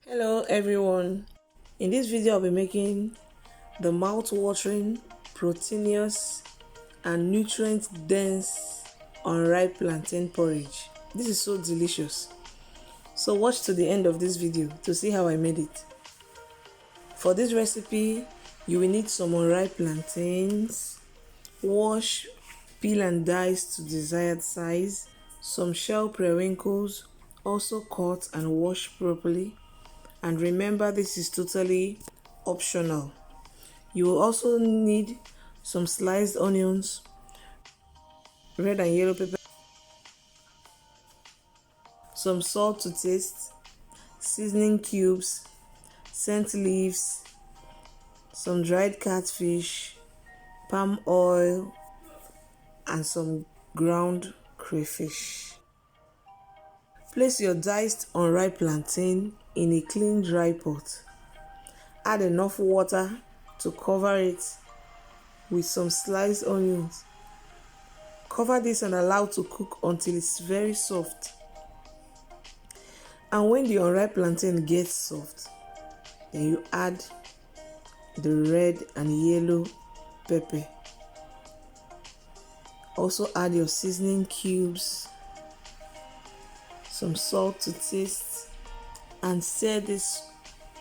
Hello everyone, in this video I'll be making the mouth-watering, proteinous and nutrient-dense unripe plantain porridge. This is so delicious, so watch to the end of this video to see how I made it. For this recipe you will need some unripe plantains. Wash, peel and dice to desired size. Some shell periwinkles, also cut and wash properly. And remember, this is totally optional. You will also need some sliced onions, red and yellow pepper, some salt to taste, seasoning cubes, scent leaves, some dried catfish, palm oil, and some ground crayfish. Place your diced unripe plantain in a clean dry pot. Add enough water to cover it with some sliced onions. Cover this and allow to cook until it's very soft. And when the unripe plantain gets soft, then you add the red and yellow pepper. Also add your seasoning cubes, some salt to taste, and stir this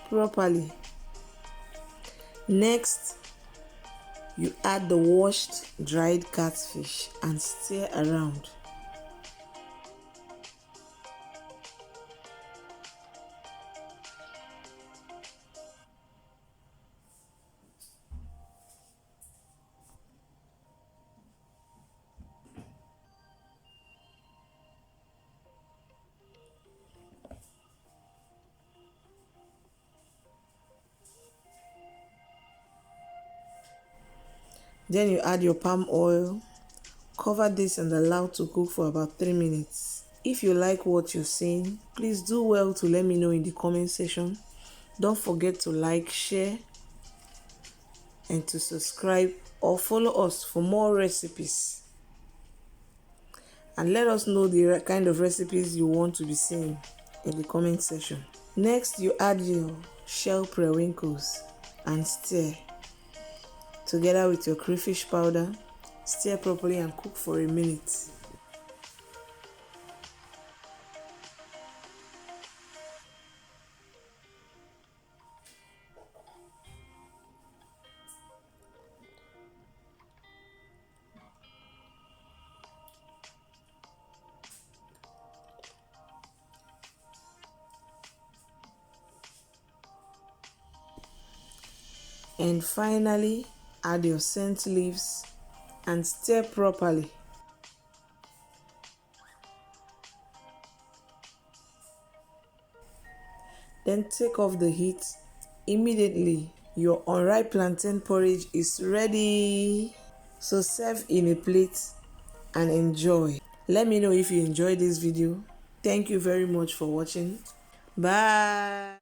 properly. Next, you add the washed dried catfish and stir around. Then you add your palm oil. Cover this and allow to cook for about 3 minutes. If you like what you're seeing, please do well to let me know in the comment section. Don't forget to like, share, and to subscribe or follow us for more recipes. And let us know the kind of recipes you want to be seeing in the comment section. Next, you add your shell periwinkles and stir together with your crayfish powder. Stir properly and cook for a minute. And finally, add your scent leaves and stir properly. Then take off the heat. Immediately, your unripe plantain porridge is ready. So serve in a plate and enjoy. Let me know if you enjoyed this video. Thank you very much for watching. Bye.